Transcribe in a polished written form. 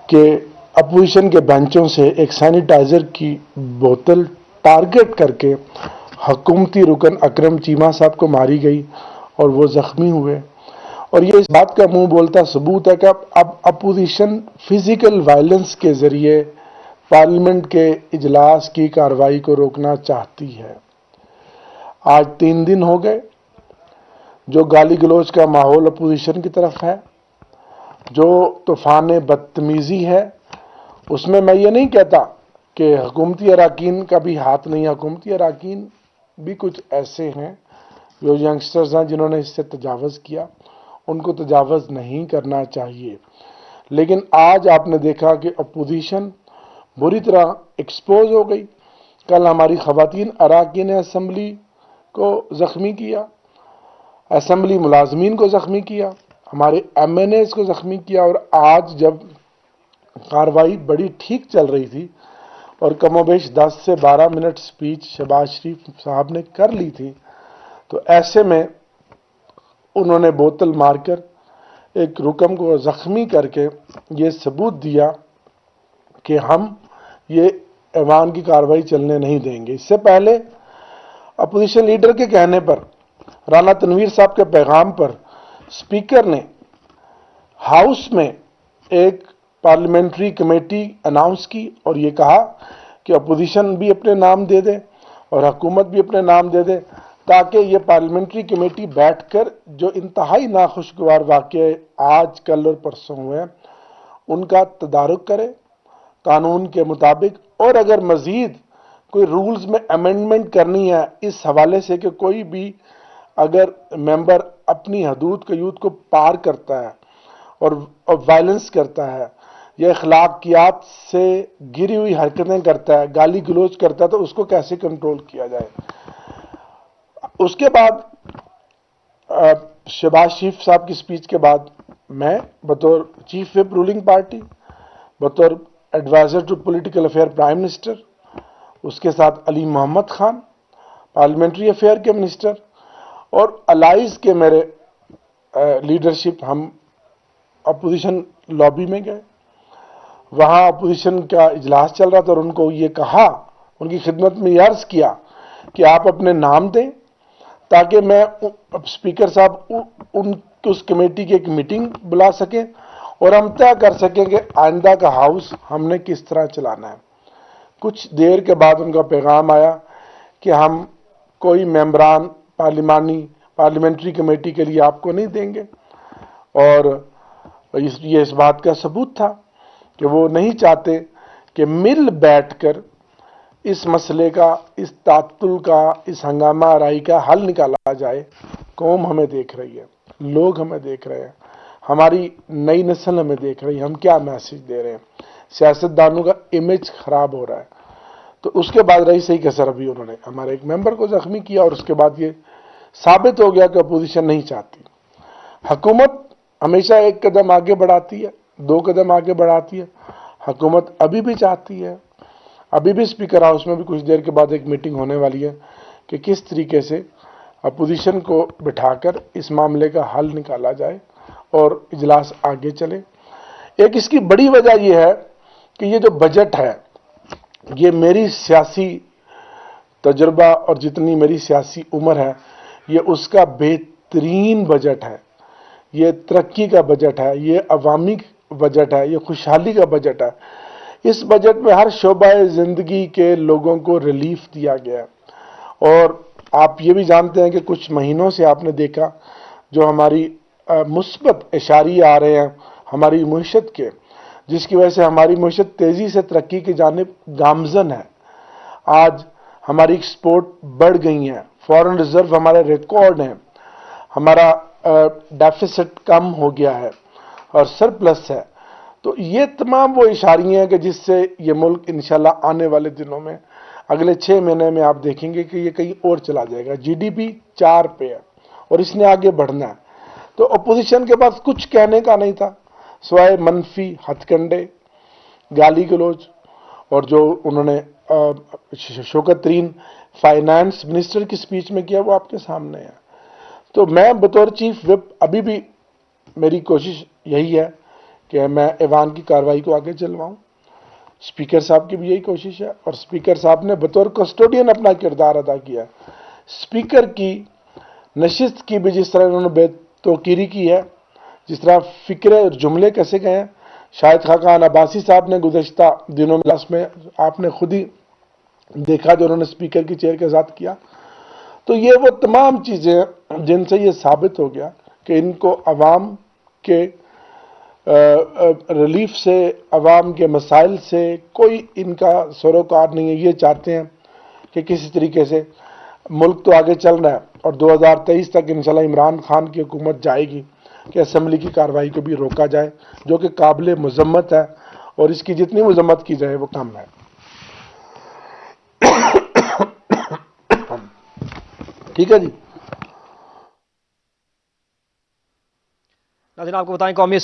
کہ اپوزیشن کے بینچوں سے ایک سینیٹائزر کی بوتل ٹارگٹ کر کے حکومتی رکن اکرم چیمہ صاحب کو ماری گئی اور وہ زخمی ہوئے. اور یہ اس بات کا منہ بولتا ثبوت ہے کہ اب اپوزیشن فزیکل وائلنس کے ذریعے پارلیمنٹ کے اجلاس کی کارروائی کو روکنا چاہتی ہے. آج 3 دن ہو گئے جو گالی گلوچ کا ماحول اپوزیشن کی طرف ہے، جو طوفان بدتمیزی ہے. اس میں یہ نہیں کہتا کہ حکومتی اراکین کا بھی ہاتھ نہیں ہے. حکومتی اراکین بھی کچھ ایسے ہیں جو ینگسٹرز ہیں جنہوں نے اس سے تجاوز کیا، ان کو تجاوز نہیں کرنا چاہیے. لیکن آج آپ نے دیکھا کہ اپوزیشن بری طرح ایکسپوز ہو گئی. کل ہماری خواتین اراکین اسمبلی کو زخمی کیا، اسمبلی ملازمین کو زخمی کیا، ہمارے ایم این ایز کو زخمی کیا. اور آج جب کارروائی بڑی ٹھیک چل رہی تھی اور کم و بیش 10 سے 12 منٹ سپیچ شہباز شریف صاحب نے کر لی تھی، تو ایسے میں انہوں نے بوتل مار کر ایک رکن کو زخمی کر کے یہ ثبوت دیا کہ ہم یہ ایوان کی کارروائی چلنے نہیں دیں گے. اس سے پہلے اپوزیشن لیڈر کے کہنے پر، رانا تنویر صاحب کے پیغام پر، اسپیکر نے ہاؤس میں ایک پارلیمنٹری کمیٹی اناؤنس کی اور یہ کہا کہ اپوزیشن بھی اپنے نام دے دے اور حکومت بھی اپنے نام دے دے، تاکہ یہ پارلیمنٹری کمیٹی بیٹھ کر جو انتہائی ناخوشگوار واقعے آج کل اور پرسوں ہوئے ہیں ان کا تدارک کرے قانون کے مطابق. اور اگر مزید کوئی رولز میں امینڈمنٹ کرنی ہے اس حوالے سے کہ کوئی بھی اگر ممبر اپنی حدود کو پار کرتا ہے اور وائلنس کرتا ہے یا اخلاقیات سے گری ہوئی حرکتیں کرتا ہے، گالی گلوچ کرتا ہے، تو اس کو کیسے کنٹرول کیا جائے. اس کے بعد شہباز شریف صاحب کی سپیچ کے بعد میں بطور چیف وپ رولنگ پارٹی، بطور adviser to political affair prime minister, اس کے ساتھ علی محمد خان پارلیمنٹری افیئر کے منسٹر اور الائز کے میرے لیڈرشپ، ہم اپوزیشن لابی میں گئے. وہاں اپوزیشن کا اجلاس چل رہا تھا اور ان کو یہ کہا، ان کی خدمت میں یہ عرض کیا کہ آپ اپنے نام دیں تاکہ میں اسپیکر صاحب اس کمیٹی کی ایک میٹنگ بلا سکیں اور ہم طے کر سکیں کہ آئندہ کا ہاؤس ہم نے کس طرح چلانا ہے. کچھ دیر کے بعد ان کا پیغام آیا کہ ہم کوئی ممبران پارلیمنٹری کمیٹی کے لیے آپ کو نہیں دیں گے. اور یہ اس بات کا ثبوت تھا کہ وہ نہیں چاہتے کہ مل بیٹھ کر اس مسئلے کا، اس تعطل کا، اس ہنگامہ آرائی کا حل نکالا جائے. قوم ہمیں دیکھ رہی ہے، لوگ ہمیں دیکھ رہے ہیں، ہماری نئی نسل ہمیں دیکھ رہی ہے، ہم کیا میسج دے رہے ہیں. سیاستدانوں کا امیج خراب ہو رہا ہے. تو اس کے بعد رہی صحیح کسر ابھی انہوں نے ہمارے ایک ممبر کو زخمی کیا اور اس کے بعد یہ ثابت ہو گیا کہ اپوزیشن نہیں چاہتی. حکومت ہمیشہ ایک قدم آگے بڑھاتی ہے، 2 قدم آگے بڑھاتی ہے. حکومت ابھی بھی چاہتی ہے، ابھی بھی اسپیکر ہاؤس میں بھی کچھ دیر کے بعد ایک میٹنگ ہونے والی ہے کہ کس طریقے سے اپوزیشن کو بٹھا کر اس معاملے کا حل نکالا جائے اور اجلاس آگے چلے. ایک اس کی بڑی وجہ یہ ہے کہ یہ جو بجٹ ہے، یہ میری سیاسی تجربہ اور جتنی میری سیاسی عمر ہے، یہ اس کا بہترین بجٹ ہے. یہ ترقی کا بجٹ ہے، یہ عوامی بجٹ ہے، یہ خوشحالی کا بجٹ ہے. اس بجٹ میں ہر شعبہ زندگی کے لوگوں کو ریلیف دیا گیا ہے. اور آپ یہ بھی جانتے ہیں کہ کچھ مہینوں سے آپ نے دیکھا جو ہماری مثبت اشاریے آ رہے ہیں ہماری معیشت کے، جس کی وجہ سے ہماری معیشت تیزی سے ترقی کی جانب گامزن ہے. آج ہماری ایکسپورٹ بڑھ گئی ہیں، فارن ریزرو ہمارے ریکارڈ ہیں، ہمارا ڈیفیسٹ کم ہو گیا ہے اور سرپلس ہے. تو یہ تمام وہ اشاریے ہیں کہ جس سے یہ ملک انشاءاللہ آنے والے دنوں میں اگلے 6 مہینے میں آپ دیکھیں گے کہ یہ کہیں اور چلا جائے گا. جی ڈی پی 4 پہ ہے اور اس نے آگے بڑھنا ہے. تو اپوزیشن کے پاس کچھ کہنے کا نہیں تھا سوائے منفی ہتھ کنڈے، گالی گلوچ، اور جو انہوں نے شوکت ترین فائنانس منسٹر کی سپیچ میں کیا وہ آپ کے سامنے ہے. تو میں بطور چیف وپ ابھی بھی میری کوشش یہی ہے کہ میں ایوان کی کارروائی کو آگے چلواؤں. اسپیکر صاحب کی بھی یہی کوشش ہے اور اسپیکر صاحب نے بطور کسٹوڈین اپنا کردار ادا کیا. اسپیکر کی نشست کی بھی جس طرح انہوں نے بے توقیری کی ہے، جس طرح فکرے اور جملے کیسے گئے ہیں. شاہد خاقان عباسی صاحب نے گزشتہ دنوں میں آپ نے خود ہی دیکھا جو انہوں نے اسپیکر کی چیئر کے ساتھ کیا. تو یہ وہ تمام چیزیں جن سے یہ ثابت ہو گیا کہ ان کو عوام کے ریلیف سے، عوام کے مسائل سے کوئی ان کا سروکار نہیں ہے. یہ چاہتے ہیں کہ کسی طریقے سے ملک تو آگے چل رہا ہے اور 2023 تک انشاءاللہ عمران خان کی حکومت جائے گی کہ اسمبلی کی کارروائی کو بھی روکا جائے، جو کہ قابل مذمت ہے اور اس کی جتنی مذمت کی جائے وہ کم ہے. ٹھیک ہے جی. ناظرین آپ کو بتائیں قومی